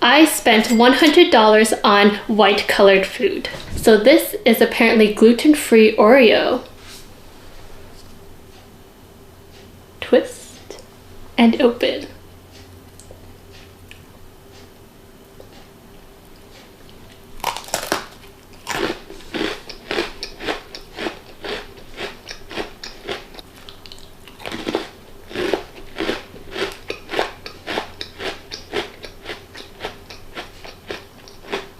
I spent $100 on white colored food. So this is apparently gluten-free Oreo. Twist and open.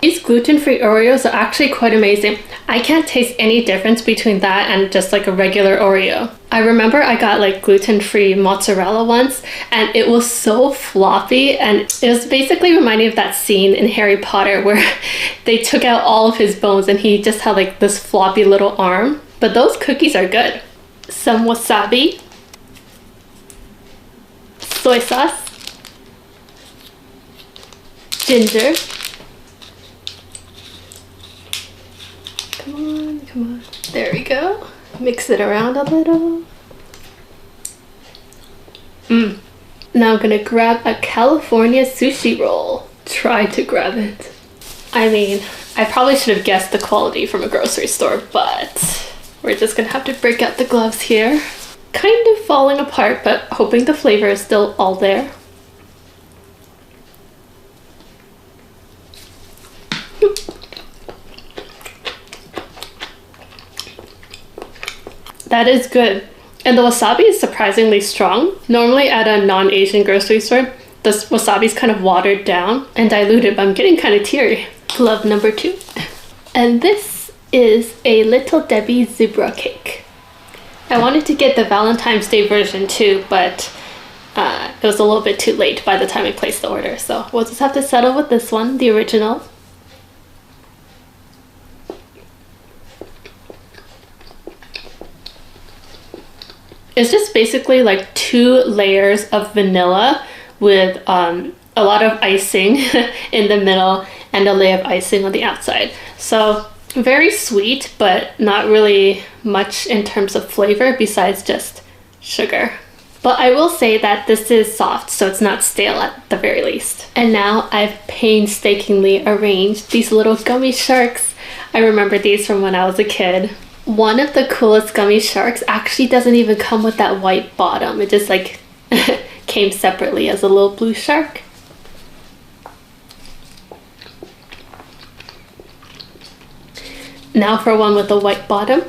These gluten-free Oreos are actually quite amazing. I can't taste any difference between that and just like a regular Oreo. I remember I got like gluten-free mozzarella once and it was so floppy, and it was basically reminding of that scene in Harry Potter where they took out all of his bones and he just had like this floppy little arm. But those cookies are good. Some wasabi, soy sauce, ginger. Come on, come on. There we go. Mix it around a little. Now I'm gonna grab a California sushi roll. Try to grab it. I mean, I probably should have guessed the quality from a grocery store, but we're just gonna have to break out the gloves here. Kind of falling apart, but hoping the flavor is still all there. That is good. And the wasabi is surprisingly strong. Normally at a non-Asian grocery store, the wasabi is kind of watered down and diluted, but I'm getting kind of teary. Glove number 2. And this is a Little Debbie zebra cake. I wanted to get the Valentine's Day version too, but it was a little bit too late by the time I placed the order. So we'll just have to settle with this one, the original. It's just basically like 2 layers of vanilla with a lot of icing in the middle and a layer of icing on the outside. So very sweet, but not really much in terms of flavor besides just sugar. But I will say that this is soft, so it's not stale at the very least. And now I've painstakingly arranged these little gummy sharks. I remember these from when I was a kid. One of the coolest gummy sharks actually doesn't even come with that white bottom. It just like came separately as a little blue shark. Now for one with a white bottom.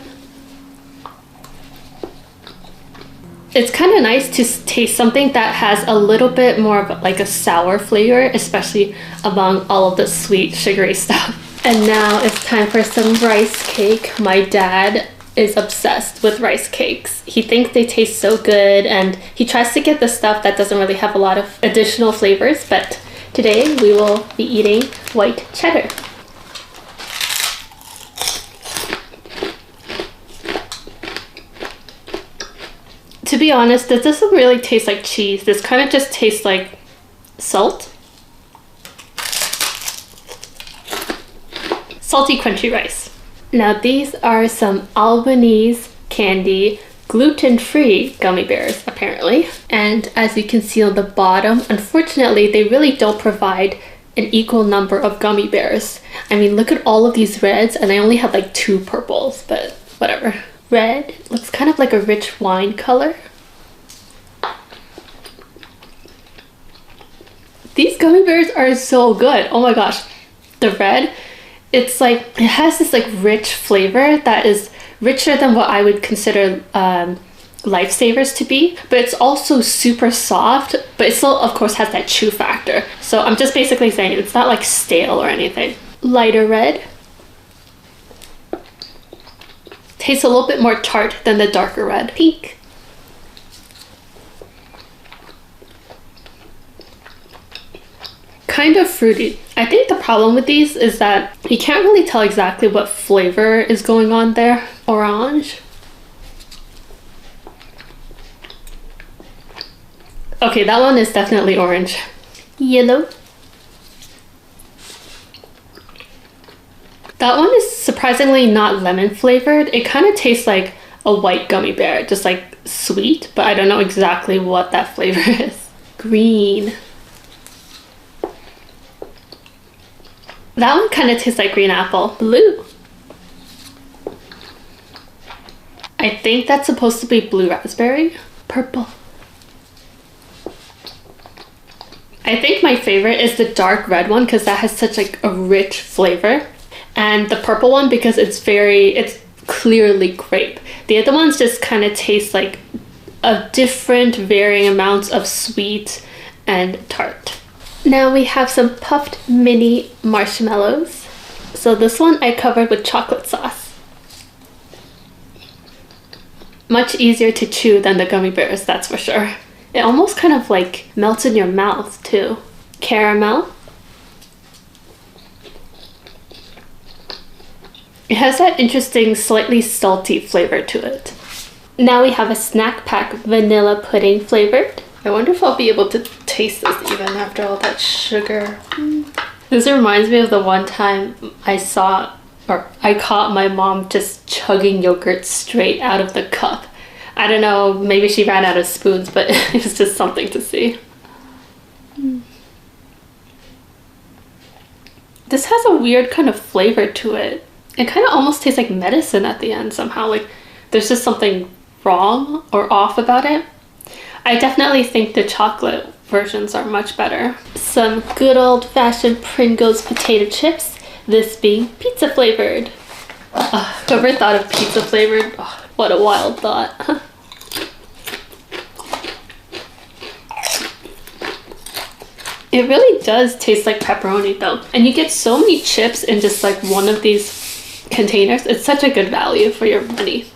It's kind of nice to taste something that has a little bit more of like a sour flavor, especially among all of the sweet sugary stuff. And now it's time for some rice cake. My dad is obsessed with rice cakes. He thinks they taste so good, and he tries to get the stuff that doesn't really have a lot of additional flavors, but today we will be eating white cheddar. To be honest, this doesn't really taste like cheese. This kind of just tastes like salt. Salty crunchy rice. Now these are some Albanese candy gluten-free gummy bears apparently, and as you can see on the bottom, unfortunately they really don't provide an equal number of gummy bears. I mean, look at all of these reds and I only have like 2 purples, but whatever. Red looks kind of like a rich wine color. These gummy bears are so good. Oh my gosh. The red, it's like, it has this like rich flavor that is richer than what I would consider Lifesavers to be, but it's also super soft, but it still of course has that chew factor. So I'm just basically saying it's not like stale or anything. Lighter red. Tastes a little bit more tart than the darker red. Pink. Kind of fruity. I think the problem with these is that you can't really tell exactly what flavor is going on there. Orange. Okay, that one is definitely orange. Yellow. That one is surprisingly not lemon flavored. It kind of tastes like a white gummy bear, just like sweet, but I don't know exactly what that flavor is. Green. That one kind of tastes like green apple. Blue. I think that's supposed to be blue raspberry. Purple. I think my favorite is the dark red one because that has such like a rich flavor. And the purple one because it's clearly grape. The other ones just kind of taste like a different varying amounts of sweet and tart. Now we have some puffed mini marshmallows. So this one I covered with chocolate sauce. Much easier to chew than the gummy bears, that's for sure. It almost kind of like melts in your mouth too. Caramel. It has that interesting, slightly salty flavor to it. Now we have a snack pack vanilla pudding flavored. I wonder if I'll be able to taste this even after all that sugar. This reminds me of the one time I caught my mom just chugging yogurt straight out of the cup. I don't know, maybe she ran out of spoons, but it was just something to see. This has a weird kind of flavor to it. It kind of almost tastes like medicine at the end somehow. Like there's just something wrong or off about it. I definitely think the chocolate versions are much better. Some good old-fashioned Pringles potato chips. This being pizza flavored. Whoever thought of pizza flavored? Oh, what a wild thought. It really does taste like pepperoni though. And you get so many chips in just like one of these containers. It's such a good value for your money.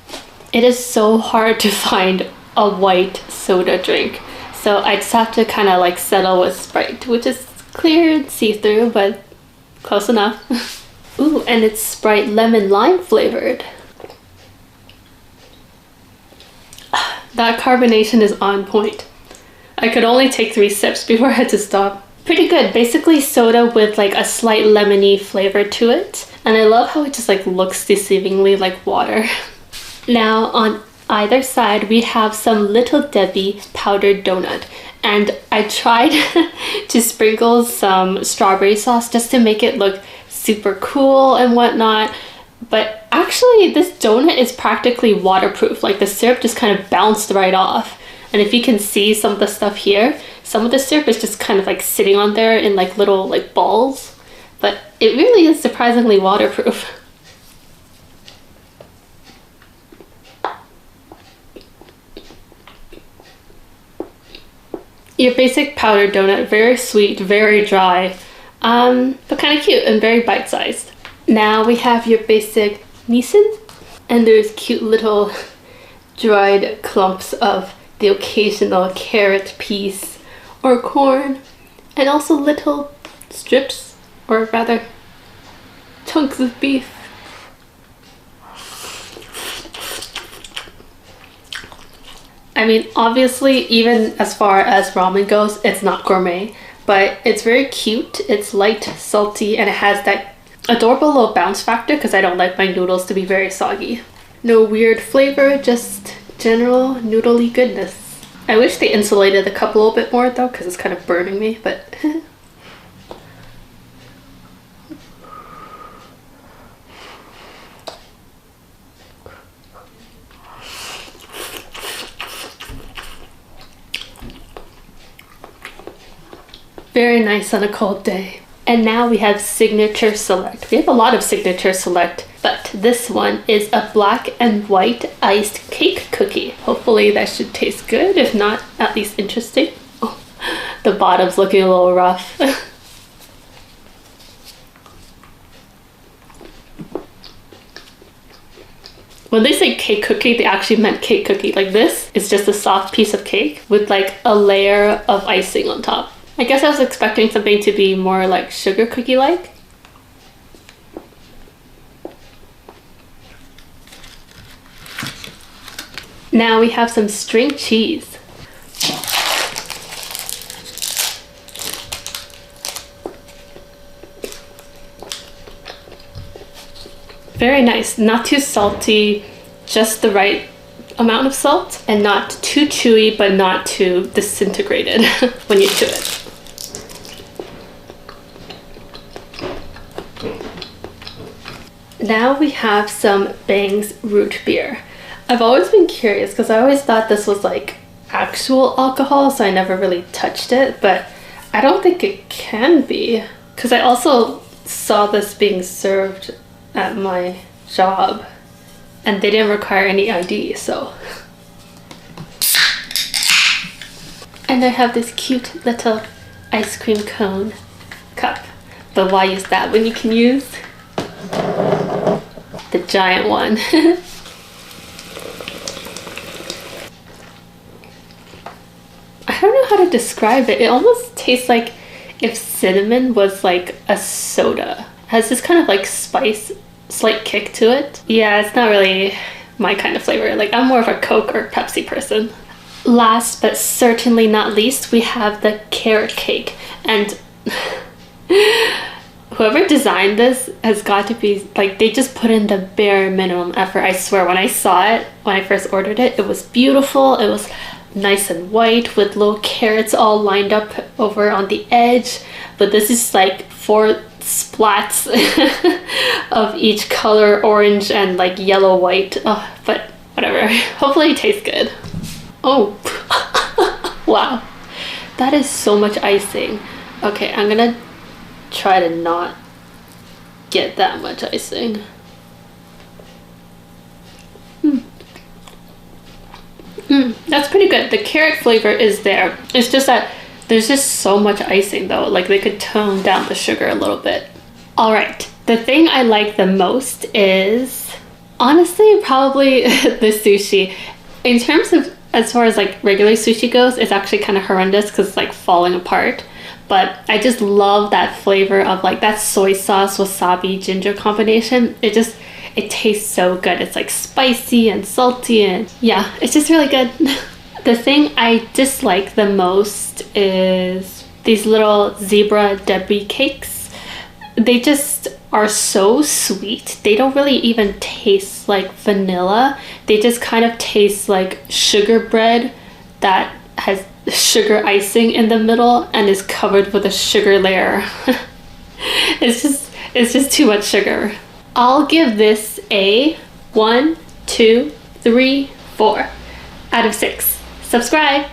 It is so hard to find a white soda drink. So I just have to kind of like settle with Sprite, which is clear and see-through, but close enough. Ooh, and it's Sprite lemon lime flavored. That carbonation is on point. I could only take 3 sips before I had to stop. Pretty good. Basically soda with like a slight lemony flavor to it. And I love how it just like looks deceivingly like water. Now on either side we have some Little Debbie powdered donut. And I tried to sprinkle some strawberry sauce just to make it look super cool and whatnot. But actually this donut is practically waterproof. Like the syrup just kind of bounced right off. And if you can see some of the stuff here, some of the syrup is just kind of like sitting on there in like little like balls. But it really is surprisingly waterproof. Your basic powdered donut, very sweet, very dry, but kind of cute and very bite-sized. Now we have your basic Nissin, and there's cute little dried clumps of the occasional carrot piece or corn, and also little strips, or rather chunks of beef. I mean, obviously, even as far as ramen goes, it's not gourmet, but it's very cute. It's light, salty, and it has that adorable little bounce factor because I don't like my noodles to be very soggy. No weird flavor, just general noodly goodness. I wish they insulated the cup a little bit more though because it's kind of burning me, but very nice on a cold day. And now we have Signature Select. We have a lot of Signature Select, but this one is a black and white iced cake cookie. Hopefully that should taste good, if not, at least interesting. Oh, the bottom's looking a little rough. When they say cake cookie, they actually meant cake cookie. Like this is just a soft piece of cake with like a layer of icing on top. I guess I was expecting something to be more like sugar cookie-like. Now we have some string cheese. Very nice, not too salty, just the right amount of salt, and not too chewy but not too disintegrated when you chew it. Now we have some Bang's root beer. I've always been curious because I always thought this was like actual alcohol, so I never really touched it, but I don't think it can be because I also saw this being served at my job and they didn't require any ID, so. And I have this cute little ice cream cone cup, but why use that when you can use the giant one? I don't know how to describe it. It almost tastes like if cinnamon was like a soda. It has this kind of like spice, slight kick to it. Yeah, it's not really my kind of flavor. Like, I'm more of a Coke or Pepsi person. Last but certainly not least, we have the carrot cake. And whoever designed this has got to be like, they just put in the bare minimum effort. I swear, when I saw it, when I first ordered it, it was beautiful. It was nice and white with little carrots all lined up over on the edge. But this is like 4 splats of each color, orange and like yellow white. Oh, but whatever. Hopefully it tastes good. Oh, wow. That is so much icing. Okay, I'm gonna try to not get that much icing. That's pretty good. The carrot flavor is there. It's just that there's just so much icing though. Like, they could tone down the sugar a little bit. All right, the thing I like the most is honestly probably the sushi. In terms of, as far as like regular sushi goes, it's actually kind of horrendous because it's like falling apart. But I just love that flavor of like that soy sauce, wasabi, ginger combination. It tastes so good. It's like spicy and salty, and yeah, it's just really good. The thing I dislike the most is these little zebra Debbie cakes. They just are so sweet. They don't really even taste like vanilla. They just kind of taste like sugar bread that has sugar icing in the middle and is covered with a sugar layer. It's just too much sugar. I'll give this a 1, 2, 3, 4 out of 6. Subscribe!